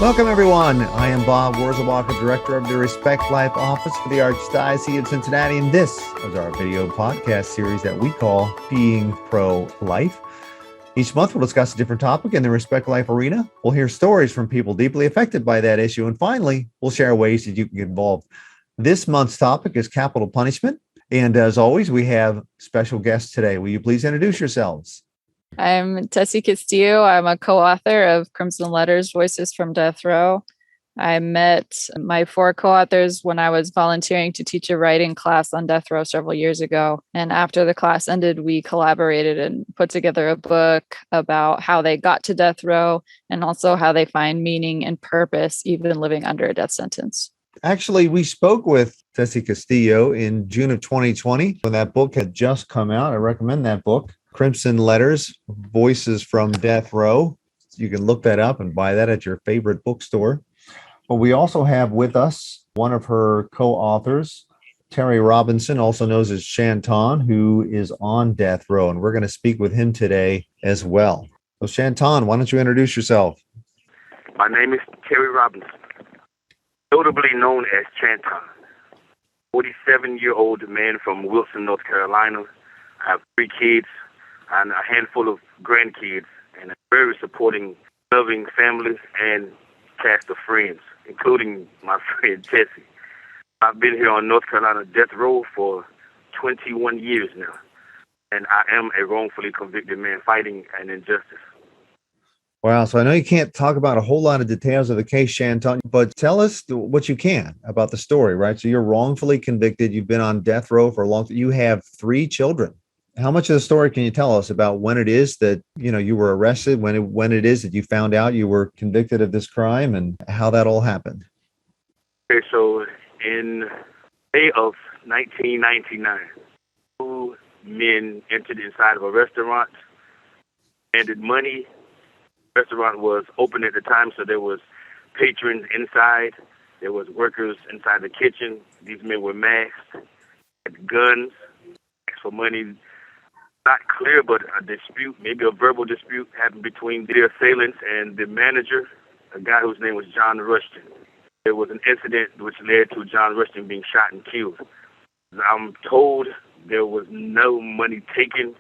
Welcome, everyone. I am Bob Wurzelbacher, Director of the Respect Life Office for the Archdiocese of Cincinnati, and this is our video podcast series that we call Being Pro-Life. Each month, we'll discuss a different topic in the Respect Life arena. We'll hear stories from people deeply affected by that issue, and finally, we'll share ways that you can get involved. This month's topic is capital punishment, and as always, we have special guests today. Will you please introduce yourselves? I'm Tessie Castillo. I'm a co-author of Crimson Letters, Voices from Death Row. I met my four co-authors when I was volunteering to teach a writing class on death row several years ago. And after the class ended, we collaborated and put together a book about how they got to death row and also how they find meaning and purpose even living under a death sentence. Actually, we spoke with Tessie Castillo in June of 2020 when that book had just come out. I recommend that book. Crimson Letters, Voices from Death Row. You can look that up and buy that at your favorite bookstore. But we also have with us one of her co-authors, Terry Robinson, also known as Shanton, who is on death row. And we're going to speak with him today as well. So Shanton, why don't you introduce yourself? My name is Terry Robinson, notably known as Shanton. 47-year-old man from Wilson, North Carolina. I have 3 kids and a handful of grandkids, and a very supporting, loving family and cast of friends, including my friend Tessie. I've been here on North Carolina death row for 21 years now, and I am a wrongfully convicted man fighting an injustice. Wow. So I know you can't talk about a whole lot of details of the case, Shanton, but tell us what you can about the story, right? So you're wrongfully convicted. You've been on death row for a long time. You have 3 children. How much of the story can you tell us about when it is that, you were arrested, when it is that you found out you were convicted of this crime, and how that all happened? Okay, so in May of 1999, 2 men entered inside of a restaurant, handed money. The restaurant was open at the time, so there was patrons inside. There was workers inside the kitchen. These men were masked, had guns, asked for money. Not clear, but a dispute, maybe a verbal dispute, happened between the assailants and the manager, a guy whose name was John Rushton. There was an incident which led to John Rushton being shot and killed. I'm told there was no money taken.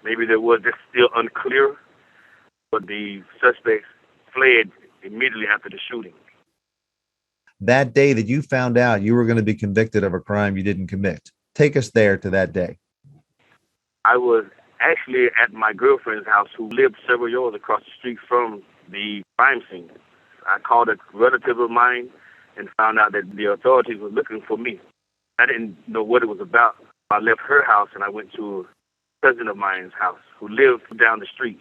Maybe there was, it's still unclear, but the suspects fled immediately after the shooting. That day that you found out you were going to be convicted of a crime you didn't commit, take us there to that day. I was actually at my girlfriend's house who lived several yards across the street from the crime scene. I called a relative of mine and found out that the authorities were looking for me. I didn't know what it was about. I left her house and I went to a cousin of mine's house who lived down the street.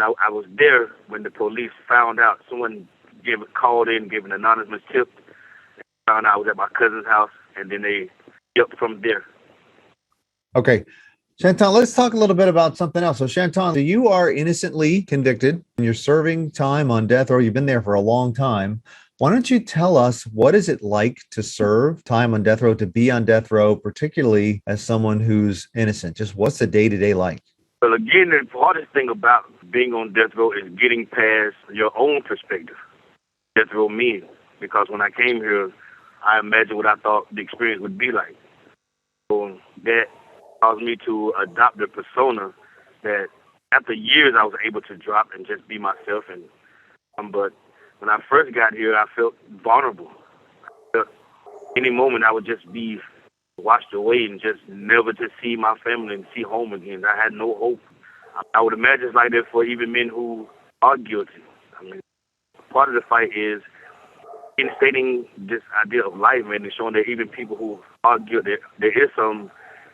I was there when the police found out. Someone called in, gave an anonymous tip, and found out I was at my cousin's house, and then they jumped from there. Okay. Shanton, let's talk a little bit about something else. So Shanton, you are innocently convicted and you're serving time on death row. You've been there for a long time. Why don't you tell us what is it like to serve time on death row, to be on death row, particularly as someone who's innocent? Just what's the day-to-day like? Well, again, the hardest thing about being on death row is getting past your own perspective. Death row means, because when I came here, I imagined what I thought the experience would be like. So that caused me to adopt the persona that after years I was able to drop and just be myself. But when I first got here, I felt vulnerable. I felt any moment I would just be washed away and just never to see my family and see home again. I had no hope. I would imagine it's like that for even men who are guilty. I mean, part of the fight is instating this idea of life, man, and showing that even people who are guilty, there is some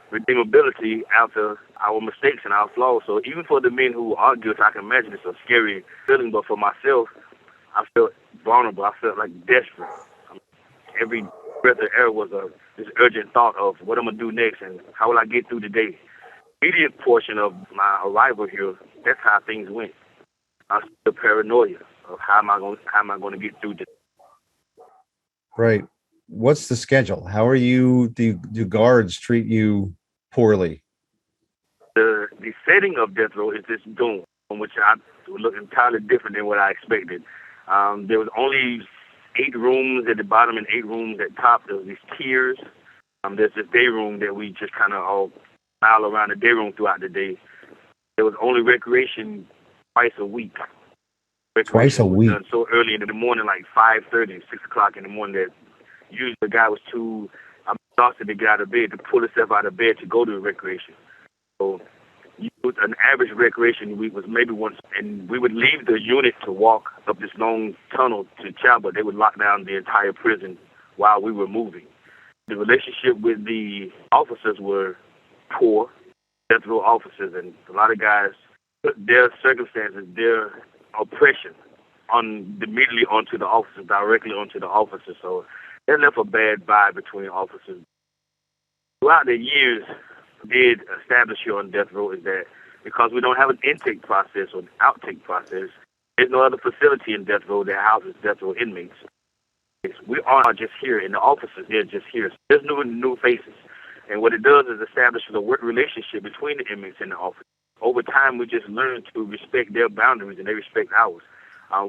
redeemability after our mistakes and our flaws. So even for the men who are guilty, I can imagine it's a scary feeling. But for myself, I felt vulnerable. I felt like desperate. Every breath of air was this urgent thought of what I'm going to do next and how will I get through the day. Immediate portion of my arrival here, that's how things went. I was the paranoia of how am I going to get through this. Right. What's the schedule? How are you? Do guards treat you poorly? The setting of death row is this dome, from which I look entirely different than what I expected. There was only 8 rooms at the bottom and 8 rooms at top. There was these tiers. There's this day room that we just kind of all mile around the day room throughout the day. There was only recreation twice a week. Twice a week. Done so early in the morning, like 5:30, 6 o'clock in the morning, that usually the guy was too exhausted to get out of bed, to pull himself out of bed to go to recreation. So an average recreation week was maybe once, and we would leave the unit to walk up this long tunnel to Chapel. They would lock down the entire prison while we were moving. The relationship with the officers were poor, death row officers, and a lot of guys put their circumstances, their oppression immediately onto the officers, directly onto the officers. So that left a bad vibe between officers. Throughout the years, did establish here on death row is that because we don't have an intake process or an outtake process, there's no other facility in death row that houses death row inmates. We are just here, and the officers, they're just here. There's no new faces. And what it does is establish a work relationship between the inmates and the officers. Over time, we just learn to respect their boundaries, and they respect ours.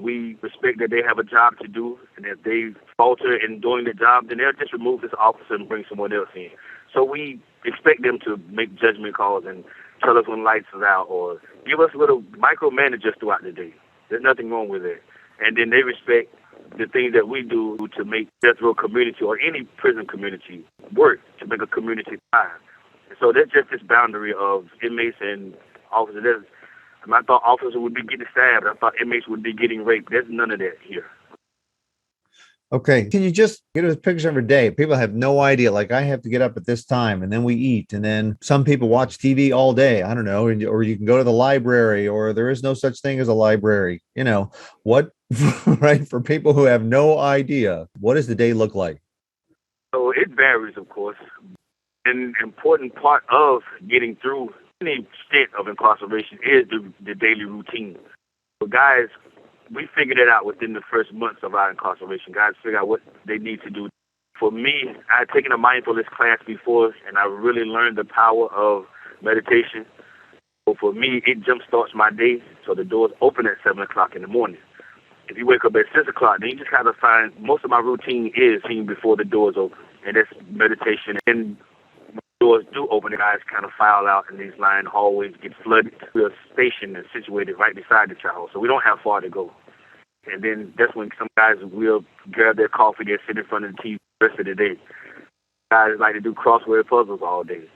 We respect that they have a job to do, and if they falter in doing the job, then they'll just remove this officer and bring someone else in. So we expect them to make judgment calls and tell us when lights are out or give us little micromanagers throughout the day. There's nothing wrong with it. And then they respect the things that we do to make death row community or any prison community work, to make a community thrive. So there's just this boundary of inmates and officers. I thought officers would be getting stabbed. I thought inmates would be getting raped. There's none of that here. Okay. Can you just get us a picture of a day? People have no idea. Like, I have to get up at this time, and then we eat, and then some people watch TV all day. I don't know. Or you can go to the library, or there is no such thing as a library. You know, what, right? For people who have no idea, what does the day look like? So it varies, of course. An important part of getting through any state of incarceration is the daily routine. So guys, we figured it out within the first months of our incarceration. Guys figure out what they need to do. For me, I had taken a mindfulness class before, and I really learned the power of meditation. So for me, it jumpstarts my day. So the doors open at 7 o'clock in the morning. If you wake up at 6 o'clock, then you just kind of find most of my routine is seen before the doors open, and that's meditation. And when the doors do open, the guys kind of file out, and these lined hallways get flooded. We're stationed and situated right beside the child, so we don't have far to go. And then that's when some guys will grab their coffee, they'll sit in front of the TV the rest of the day. Guys like to do crossword puzzles all day,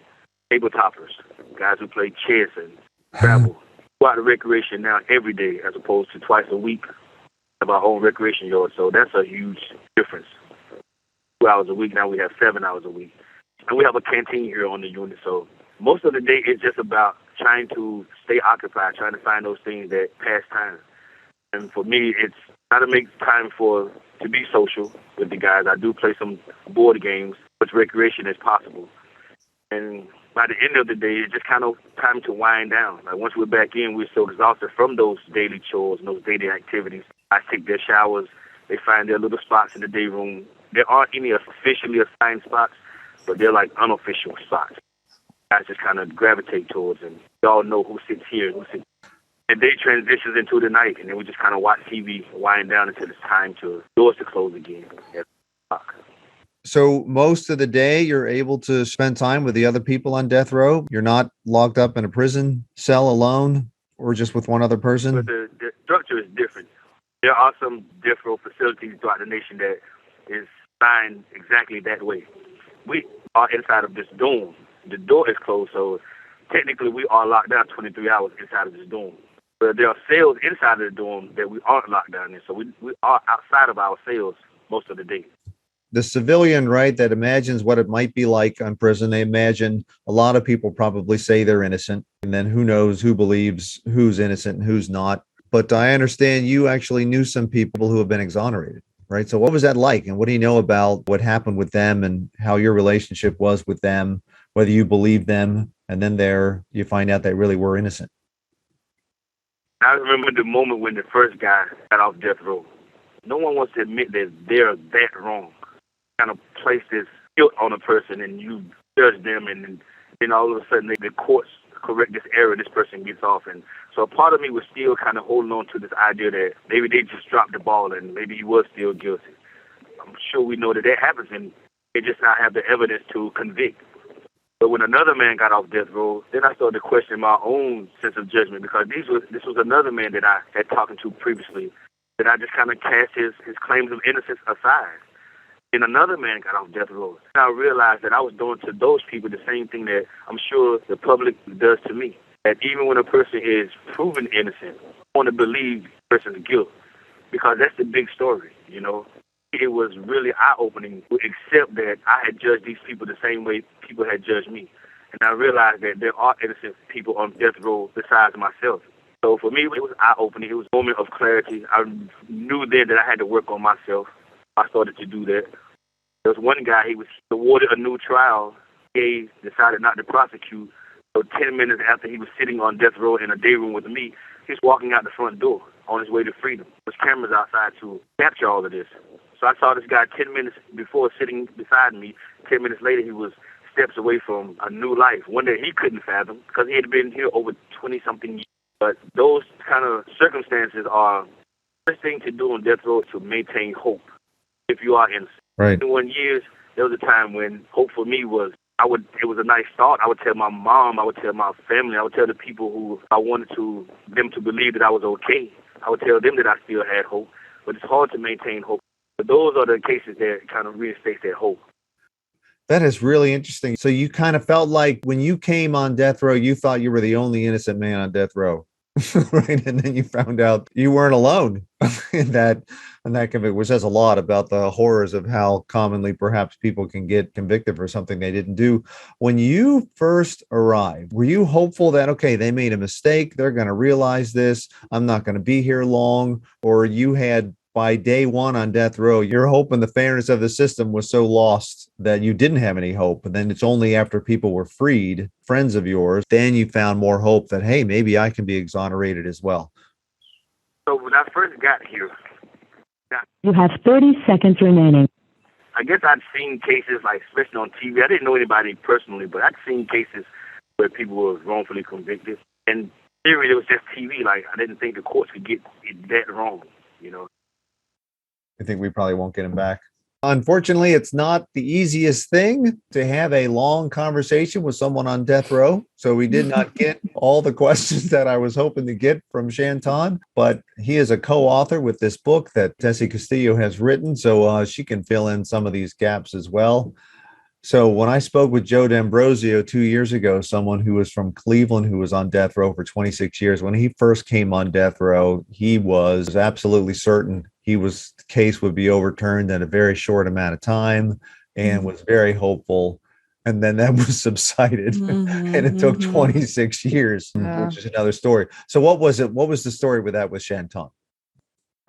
table toppers, guys who play chess and Scrabble. Go out to recreation now every day as opposed to twice a week of our own recreation yard. So that's a huge difference. 2 hours a week, now we have 7 hours a week. And we have a canteen here on the unit. So most of the day is just about trying to stay occupied, trying to find those things that pass time. And for me, it's trying to make time to be social with the guys. I do play some board games, much recreation as possible. And by the end of the day, it's just kind of time to wind down. Like once we're back in, we're so exhausted from those daily chores and those daily activities. I take their showers. They find their little spots in the day room. There aren't any officially assigned spots, but they're like unofficial spots. Guys just kind of gravitate towards, and we all know who sits here and who sits. The day transitions into the night, and then we just kind of watch TV, wind down until it's time to doors to close again at o'clock. So most of the day, you're able to spend time with the other people on death row? You're not locked up in a prison cell alone or just with one other person? But the structure is different. There are some death row facilities throughout the nation that is designed exactly that way. We are inside of this dome. The door is closed, so technically we are locked down 23 hours inside of this dome. But there are cells inside of the dome that we aren't locked down in, so we are outside of our cells most of the day. The civilian, right, that imagines what it might be like on prison, they imagine a lot of people probably say they're innocent, and then who knows who believes who's innocent and who's not. But I understand you actually knew some people who have been exonerated, right? So what was that like? And what do you know about what happened with them and how your relationship was with them, whether you believed them, and then there you find out they really were innocent? I remember the moment when the first guy got off death row. No one wants to admit that they're that wrong. Kind of place this guilt on a person and you judge them, and then all of a sudden the courts correct this error, this person gets off. And so a part of me was still kind of holding on to this idea that maybe they just dropped the ball and maybe he was still guilty. I'm sure we know that happens, and they just not have the evidence to convict. But when another man got off death row, then I started to question my own sense of judgment, because this was another man that I had talked to previously, that I just kind of cast his claims of innocence aside. And another man got off death row. And I realized that I was doing to those people the same thing that I'm sure the public does to me. That even when a person is proven innocent, I want to believe the person's guilt, because that's the big story, you know. It was really eye-opening to accept that I had judged these people the same way people had judged me. And I realized that there are innocent people on death row besides myself. So for me, it was eye-opening. It was a moment of clarity. I knew then that I had to work on myself. I started to do that. There was one guy, he was awarded a new trial. He decided not to prosecute. So 10 minutes after he was sitting on death row in a day room with me, he's walking out the front door on his way to freedom. There's cameras outside to capture all of this. So I saw this guy 10 minutes before sitting beside me. 10 minutes later, he was steps away from a new life, one that he couldn't fathom because he had been here over 20-something years. But those kind of circumstances are the first thing to do on death row to maintain hope if you are innocent. Right. 21 years, there was a time when hope for me was, it was a nice thought. I would tell my mom, I would tell my family, I would tell the people who I wanted them to believe that I was okay. I would tell them that I still had hope. But it's hard to maintain hope. But those are the cases that kind of reinstate that hope. That is really interesting. So you kind of felt like when you came on death row, you thought you were the only innocent man on death row, right? And then you found out you weren't alone in that conviction, which says a lot about the horrors of how commonly perhaps people can get convicted for something they didn't do. When you first arrived, were you hopeful that, okay, they made a mistake, they're going to realize this, I'm not going to be here long, or you had by day one on death row, your hope in the fairness of the system was so lost that you didn't have any hope? And then it's only after people were freed, friends of yours, then you found more hope that, hey, maybe I can be exonerated as well. So when I first got here, you have 30 seconds remaining. I guess I'd seen cases, like especially on TV. I didn't know anybody personally, but I'd seen cases where people were wrongfully convicted. And in theory, it was just TV. Like, I didn't think the courts could get it that wrong, you know. I think we probably won't get him back. Unfortunately, it's not the easiest thing to have a long conversation with someone on death row. So we did not get all the questions that I was hoping to get from Shanton, but he is a co-author with this book that Tessie Castillo has written. So she can fill in some of these gaps as well. So when I spoke with Joe D'Ambrosio 2 years ago, someone who was from Cleveland, who was on death row for 26 years, when he first came on death row, he was absolutely certain the case would be overturned in a very short amount of time and was very hopeful. And then that was subsided and it took 26 years, which is another story. So what was it? What was the story with that with Shanton?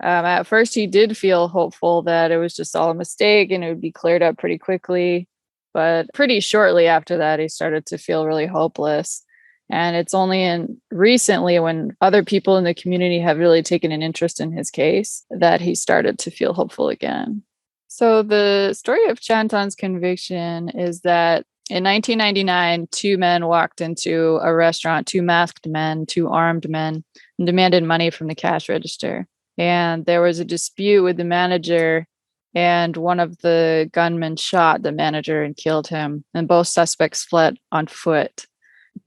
At first, he did feel hopeful that it was just all a mistake and it would be cleared up pretty quickly. But pretty shortly after that, he started to feel really hopeless. And it's only recently when other people in the community have really taken an interest in his case that he started to feel hopeful again. So the story of Shanton's conviction is that in 1999, two men walked into a restaurant, two masked men, two armed men, and demanded money from the cash register. And there was a dispute with the manager, and one of the gunmen shot the manager and killed him, and both suspects fled on foot.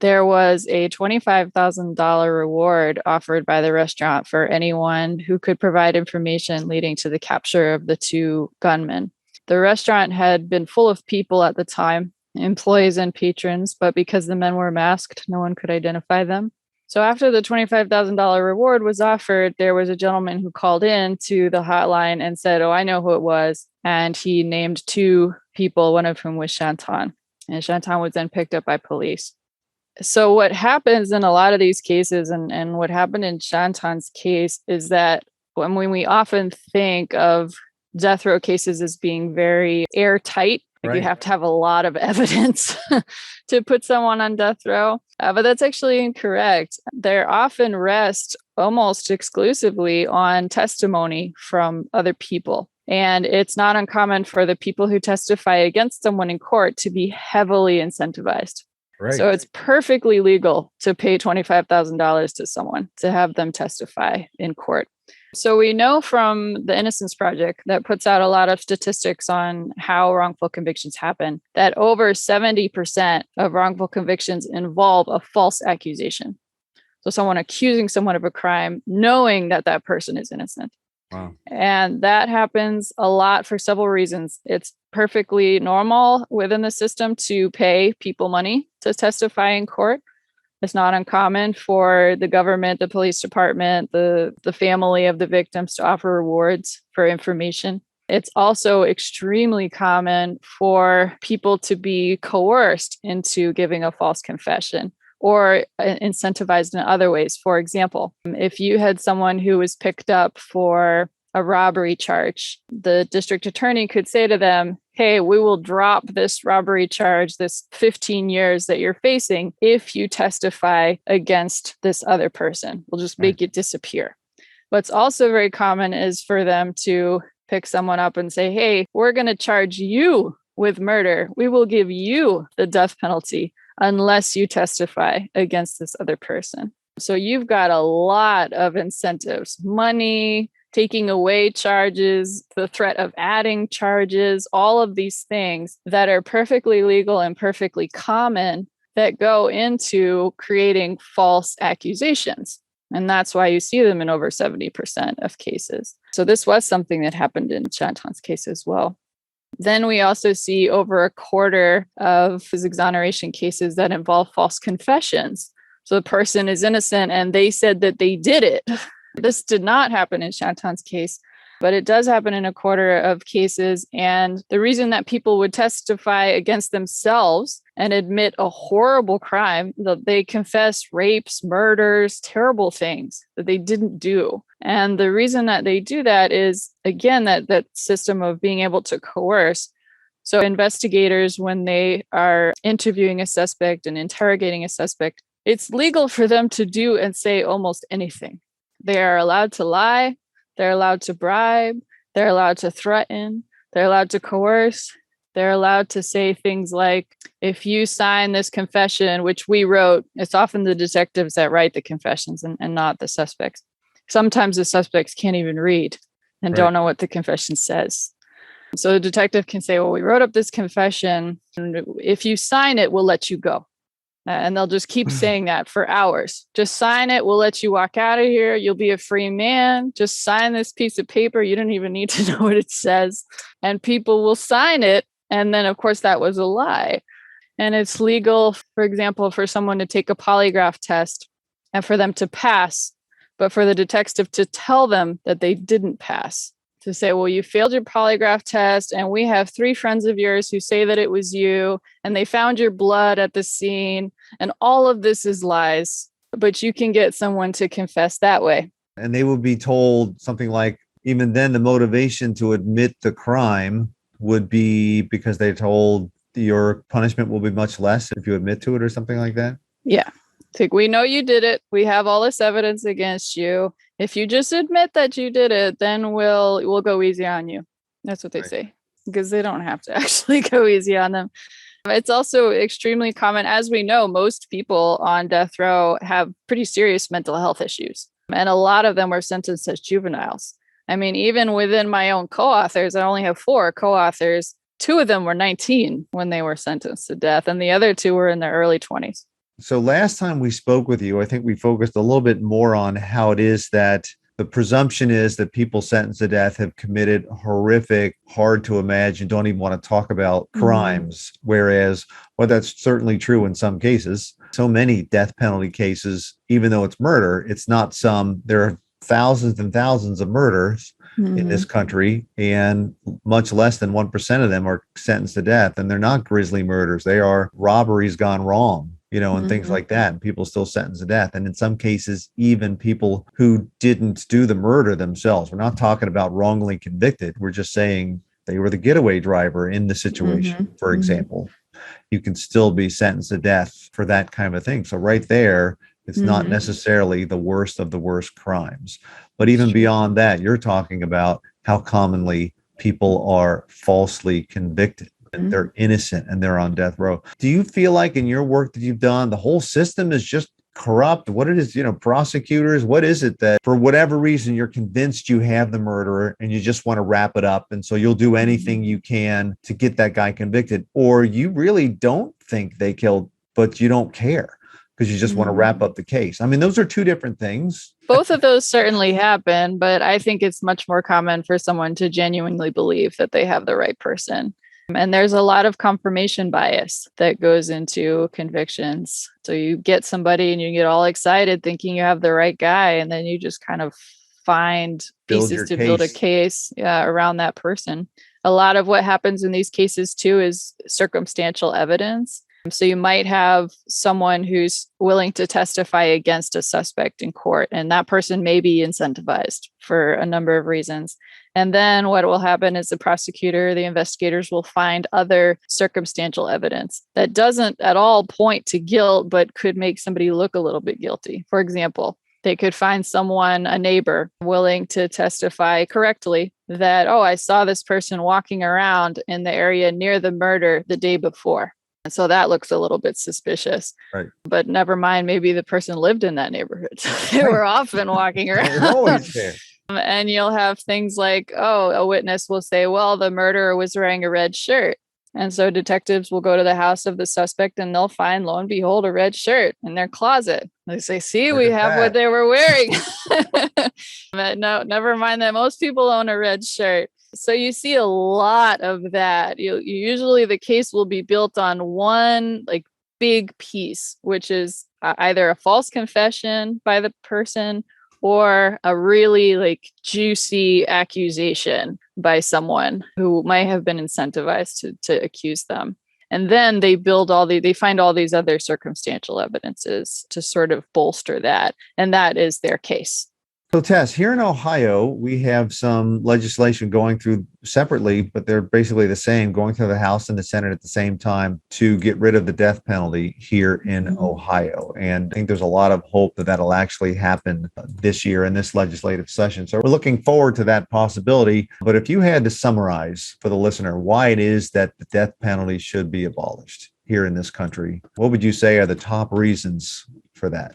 There was a $25,000 reward offered by the restaurant for anyone who could provide information leading to the capture of the two gunmen. The restaurant had been full of people at the time, employees and patrons, but because the men were masked, no one could identify them. So after the $25,000 reward was offered, there was a gentleman who called in to the hotline and said, "Oh, I know who it was." And he named two people, one of whom was Shanton. And Shanton was then picked up by police. So what happens in a lot of these cases, and what happened in Shanton's case, is that when we often think of death row cases as being very airtight, like you have to have a lot of evidence to put someone on death row. But that's actually incorrect. They're often rest almost exclusively on testimony from other people. And it's not uncommon for the people who testify against someone in court to be heavily incentivized. Right. So it's perfectly legal to pay $25,000 to someone to have them testify in court. So we know from the Innocence Project that puts out a lot of statistics on how wrongful convictions happen, that over 70% of wrongful convictions involve a false accusation. So someone accusing someone of a crime, knowing that that person is innocent. Wow. And that happens a lot for several reasons. It's perfectly normal within the system to pay people money to testify in court. It's not uncommon for the government, the police department, the family of the victims to offer rewards for information. It's also extremely common for people to be coerced into giving a false confession or incentivized in other ways. For example, if you had someone who was picked up for a robbery charge, the district attorney could say to them, hey, we will drop this robbery charge, this 15 years that you're facing, if you testify against this other person. We'll just make it disappear. What's also very common is for them to pick someone up and say, hey, we're going to charge you with murder. We will give you the death penalty unless you testify against this other person. So you've got a lot of incentives, money, taking away charges, the threat of adding charges, all of these things that are perfectly legal and perfectly common that go into creating false accusations. And that's why you see them in over 70% of cases. So this was something that happened in Chanton's case as well. Then we also see over a quarter of his exoneration cases that involve false confessions. So the person is innocent and they said that they did it. This did not happen in Chanton's case, but it does happen in a quarter of cases. And the reason that people would testify against themselves and admit a horrible crime, that they confess rapes, murders, terrible things that they didn't do. And the reason that they do that is, again, that system of being able to coerce. So investigators, when they are interviewing a suspect and interrogating a suspect, it's legal for them to do and say almost anything. They are allowed to lie. They're allowed to bribe. They're allowed to threaten. They're allowed to coerce. They're allowed to say things like, if you sign this confession, which we wrote, it's often the detectives that write the confessions and not the suspects. Sometimes the suspects can't even read and don't know what the confession says. So the detective can say, well, we wrote up this confession, and if you sign it, we'll let you go. And they'll just keep saying that for hours. Just sign it. We'll let you walk out of here. You'll be a free man. Just sign this piece of paper. You don't even need to know what it says. And people will sign it. And then, of course, that was a lie. And it's legal, for example, for someone to take a polygraph test and for them to pass, but for the detective to tell them that they didn't pass. To say, well, you failed your polygraph test, and we have 3 friends of yours who say that it was you, and they found your blood at the scene, and all of this is lies, but you can get someone to confess that way. And they will be told something like, even then, the motivation to admit the crime would be because they're told your punishment will be much less if you admit to it or something like that? Yeah. It's like, we know you did it. We have all this evidence against you. If you just admit that you did it, then we'll go easy on you. That's what they say, because they don't have to actually go easy on them. It's also extremely common. As we know, most people on death row have pretty serious mental health issues. And a lot of them were sentenced as juveniles. I mean, even within my own co-authors, I only have 4 co-authors. 2 of them were 19 when they were sentenced to death, and the other 2 were in their early 20s. So last time we spoke with you, I think we focused a little bit more on how it is that the presumption is that people sentenced to death have committed horrific, hard to imagine, don't even want to talk about crimes. Whereas, well, that's certainly true in some cases. So many death penalty cases, even though it's murder, it's not some, there are thousands and thousands of murders in this country, and much less than 1% of them are sentenced to death. And they're not grisly murders. They are robberies gone wrong, and things like that. And people still sentenced to death. And in some cases, even people who didn't do the murder themselves. We're not talking about wrongly convicted. We're just saying they were the getaway driver in the situation, for example. You can still be sentenced to death for that kind of thing. So right there, it's not necessarily the worst of the worst crimes. But even beyond that, you're talking about how commonly people are falsely convicted. and they're innocent and they're on death row. Do you feel like in your work that you've done, the whole system is just corrupt? What it is, prosecutors, what is it that for whatever reason you're convinced you have the murderer and you just want to wrap it up, and so you'll do anything you can to get that guy convicted? Or you really don't think they killed, but you don't care because you just want to wrap up the case? I mean, those are two different things. Both of those certainly happen, but I think it's much more common for someone to genuinely believe that they have the right person. And there's a lot of confirmation bias that goes into convictions. So you get somebody and you get all excited thinking you have the right guy, and then you just kind of find pieces to build a case around that person. A lot of what happens in these cases too is circumstantial evidence. So you might have someone who's willing to testify against a suspect in court, and that person may be incentivized for a number of reasons. And then what will happen is the prosecutor, the investigators will find other circumstantial evidence that doesn't at all point to guilt, but could make somebody look a little bit guilty. For example, they could find someone, a neighbor, willing to testify correctly that, I saw this person walking around in the area near the murder the day before. And so that looks a little bit suspicious. Right. But never mind, maybe the person lived in that neighborhood. They were often walking around. They're always there. And you'll have things like, a witness will say, well, the murderer was wearing a red shirt. And so detectives will go to the house of the suspect and they'll find, lo and behold, a red shirt in their closet. They say, see, we have what they were wearing. But no, never mind that most people own a red shirt. So you see a lot of that. Usually the case will be built on one big piece, which is either a false confession by the person or a really juicy accusation by someone who might have been incentivized to accuse them. And then they find all these other circumstantial evidences to sort of bolster that. And that is their case. So Tess, here in Ohio, we have some legislation going through separately, but they're basically the same, going through the House and the Senate at the same time to get rid of the death penalty here in Ohio. And I think there's a lot of hope that that'll actually happen this year in this legislative session. So we're looking forward to that possibility. But if you had to summarize for the listener why it is that the death penalty should be abolished here in this country, what would you say are the top reasons for that?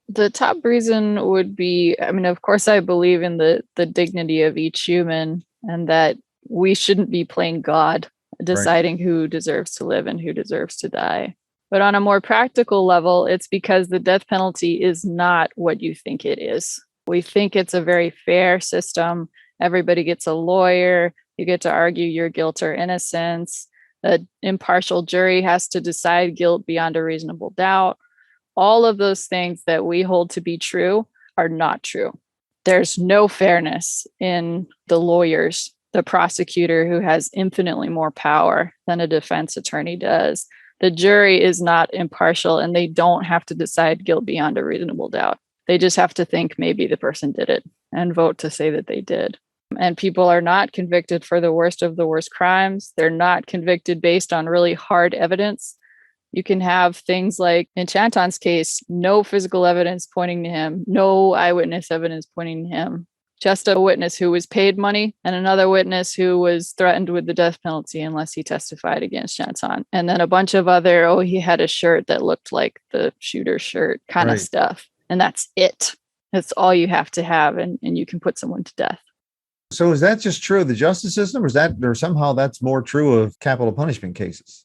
The top reason would be, of course, I believe in the dignity of each human and that we shouldn't be playing God, deciding who deserves to live and who deserves to die. But on a more practical level, it's because the death penalty is not what you think it is. We think it's a very fair system. Everybody gets a lawyer. You get to argue your guilt or innocence. An impartial jury has to decide guilt beyond a reasonable doubt. All of those things that we hold to be true are not true. There's no fairness in the lawyers, the prosecutor who has infinitely more power than a defense attorney does. The jury is not impartial and they don't have to decide guilt beyond a reasonable doubt. They just have to think maybe the person did it and vote to say that they did. And people are not convicted for the worst of the worst crimes. They're not convicted based on really hard evidence. You can have things like in Chanton's case, no physical evidence pointing to him, no eyewitness evidence pointing to him, just a witness who was paid money and another witness who was threatened with the death penalty unless he testified against Chanton. And then a bunch of other, he had a shirt that looked like the shooter's shirt kind of stuff. And that's it. That's all you have to have. And you can put someone to death. So is that just true of the justice system, or somehow that's more true of capital punishment cases?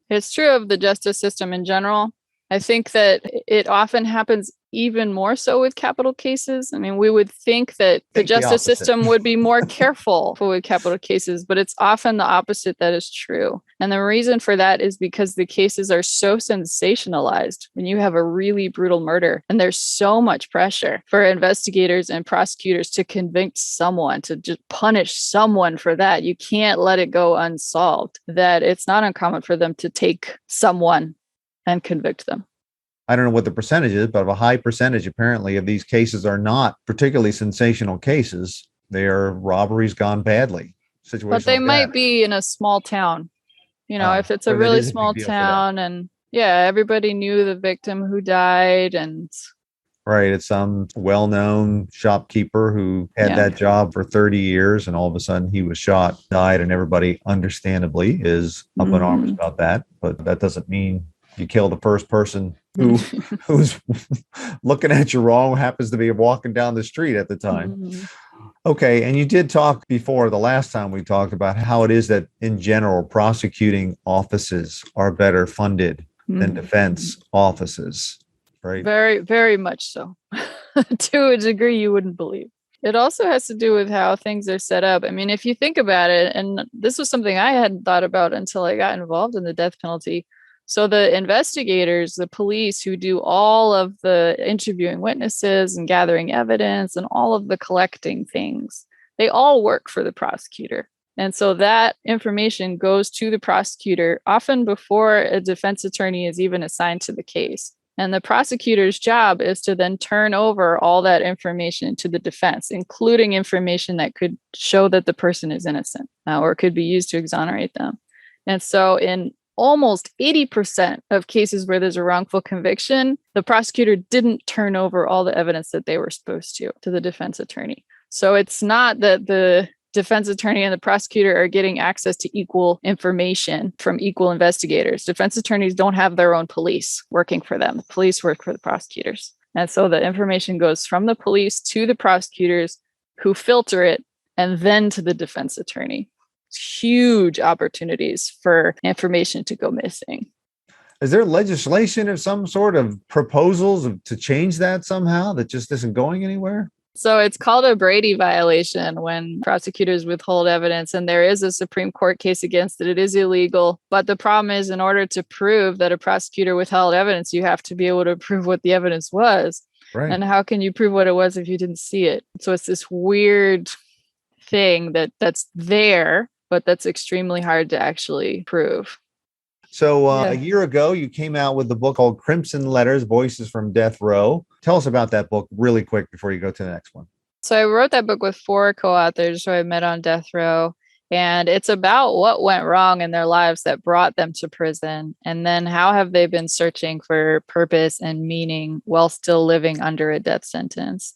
It's true of the justice system in general. I think that it often happens even more so with capital cases. We would think that the justice system would be more careful with capital cases, but it's often the opposite that is true. And the reason for that is because the cases are so sensationalized when you have a really brutal murder. And there's so much pressure for investigators and prosecutors to convict someone, to just punish someone for that. You can't let it go unsolved, that it's not uncommon for them to take someone and convict them. I don't know what the percentage is, but a high percentage apparently of these cases are not particularly sensational cases. They are robberies gone badly. But they might be in a small town. If it's a really small town and everybody knew the victim who died and Right. It's some well-known shopkeeper who had Yeah. that job for 30 years and all of a sudden he was shot, died, and everybody understandably is up in arms Mhm. about that. But that doesn't mean you kill the first person who's looking at you wrong, happens to be walking down the street at the time. Mhm. Okay. And you did talk before the last time we talked about how it is that in general, prosecuting offices are better funded than Mhm. defense offices, right? Very, very much so. To a degree you wouldn't believe. It also has to do with how things are set up. I mean, if you think about it, and this was something I hadn't thought about until I got involved in the death penalty. So the investigators, the police who do all of the interviewing witnesses and gathering evidence and all of the collecting things, they all work for the prosecutor. And so that information goes to the prosecutor often before a defense attorney is even assigned to the case. And the prosecutor's job is to then turn over all that information to the defense, including information that could show that the person is innocent or could be used to exonerate them. And so in almost 80% of cases where there's a wrongful conviction, the prosecutor didn't turn over all the evidence that they were supposed to the defense attorney. So it's not that the defense attorney and the prosecutor are getting access to equal information from equal investigators. Defense attorneys don't have their own police working for them. The police work for the prosecutors. And so the information goes from the police to the prosecutors who filter it and then to the defense attorney. Huge opportunities for information to go missing. Is there legislation of some sort of proposals to change that somehow that just isn't going anywhere? So it's called a Brady violation when prosecutors withhold evidence, and there is a Supreme Court case against it. It is illegal. But the problem is, in order to prove that a prosecutor withheld evidence, you have to be able to prove what the evidence was. Right. And how can you prove what it was if you didn't see it? So it's this weird thing that's there, but that's extremely hard to actually prove. So a year ago, you came out with the book called Crimson Letters, Voices from Death Row. Tell us about that book really quick before you go to the next one. So I wrote that book with 4 co-authors who I met on death row. And it's about what went wrong in their lives that brought them to prison. And then how have they been searching for purpose and meaning while still living under a death sentence?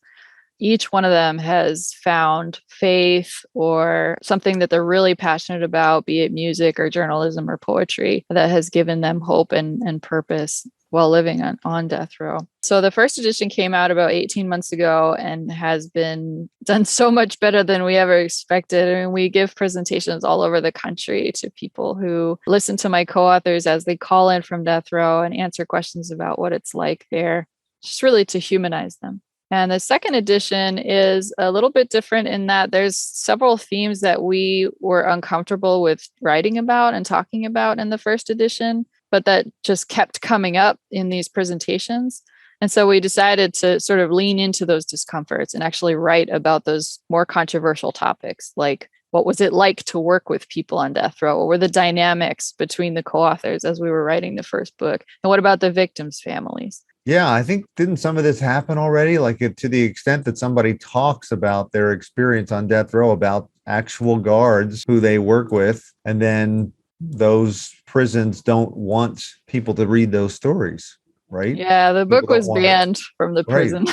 Each one of them has found faith or something that they're really passionate about, be it music or journalism or poetry, that has given them hope and purpose while living on death row. So the first edition came out about 18 months ago and has been done so much better than we ever expected. I mean, we give presentations all over the country to people who listen to my co-authors as they call in from death row and answer questions about what it's like there, just really to humanize them. And the second edition is a little bit different in that there's several themes that we were uncomfortable with writing about and talking about in the first edition, but that just kept coming up in these presentations. And so we decided to sort of lean into those discomforts and actually write about those more controversial topics, like what was it like to work with people on death row? What were the dynamics between the co-authors as we were writing the first book? And what about the victims' families? Yeah, I think didn't some of this happen already? Like to the extent that somebody talks about their experience on death row, about actual guards who they work with, and then those prisons don't want people to read those stories, right? Yeah, the book was banned from the Right. prison.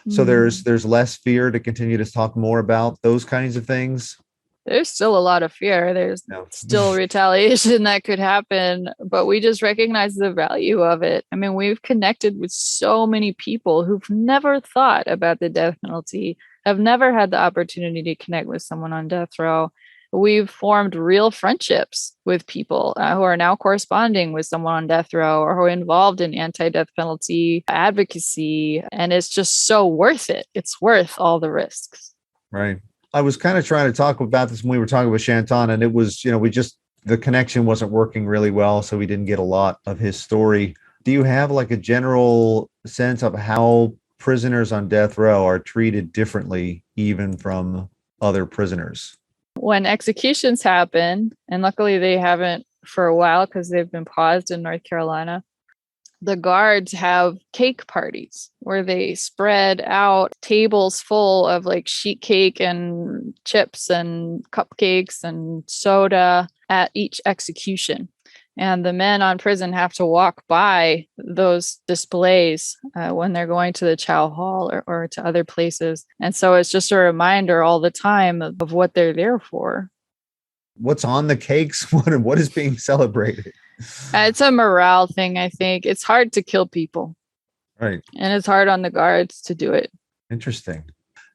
So there's less fear to continue to talk more about those kinds of things. There's still a lot of fear. There's still retaliation that could happen, but we just recognize the value of it. I mean, we've connected with so many people who've never thought about the death penalty, have never had the opportunity to connect with someone on death row. We've formed real friendships with people who are now corresponding with someone on death row or who are involved in anti-death penalty advocacy. And it's just so worth it. It's worth all the risks. Right. I was kind of trying to talk about this when we were talking with Shanton, and it was, the connection wasn't working really well, so we didn't get a lot of his story. Do you have like a general sense of how prisoners on death row are treated differently, even from other prisoners? When executions happen, and luckily they haven't for a while because they've been paused in North Carolina, the guards have cake parties where they spread out tables full of like sheet cake and chips and cupcakes and soda at each execution. And the men on prison have to walk by those displays when they're going to the chow hall or to other places. And so it's just a reminder all the time of what they're there for. What's on the cakes? What is being celebrated? It's a morale thing, I think. It's hard to kill people. Right. And it's hard on the guards to do it. Interesting.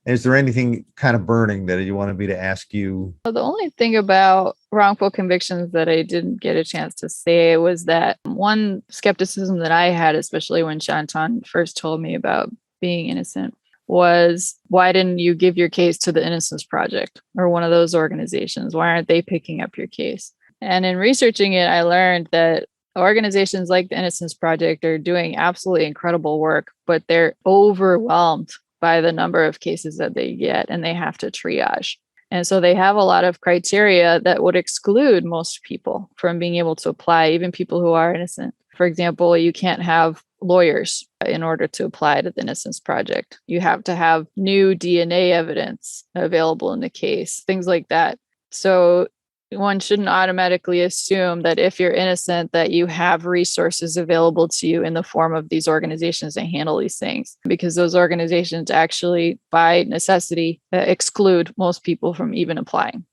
Is there anything kind of burning that you wanted me to ask you? The only thing about wrongful convictions that I didn't get a chance to say was that one skepticism that I had, especially when Shantan first told me about being innocent, was why didn't you give your case to the Innocence Project or one of those organizations? Why aren't they picking up your case? And in researching it, I learned that organizations like the Innocence Project are doing absolutely incredible work, but they're overwhelmed by the number of cases that they get, and they have to triage. And so they have a lot of criteria that would exclude most people from being able to apply, even people who are innocent. For example, you can't have lawyers in order to apply to the Innocence Project. You have to have new DNA evidence available in the case, things like that. So one shouldn't automatically assume that if you're innocent, that you have resources available to you in the form of these organizations that handle these things, because those organizations actually, by necessity, exclude most people from even applying.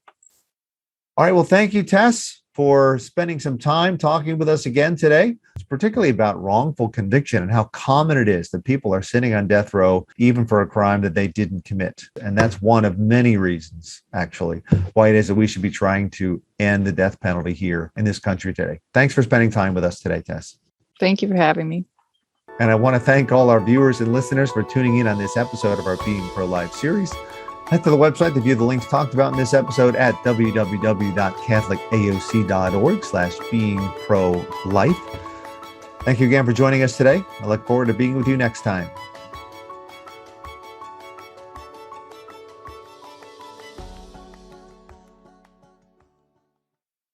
All right. Well, thank you, Tess, for spending some time talking with us again today. It's particularly about wrongful conviction and how common it is that people are sitting on death row, even for a crime that they didn't commit. And that's one of many reasons, actually, why it is that we should be trying to end the death penalty here in this country today. Thanks for spending time with us today, Tess. Thank you for having me. And I want to thank all our viewers and listeners for tuning in on this episode of our Being Pro-Life series. Head to the website to view the links talked about in this episode at www.catholicaoc.org/beingprolife. Thank you again for joining us today. I look forward to being with you next time.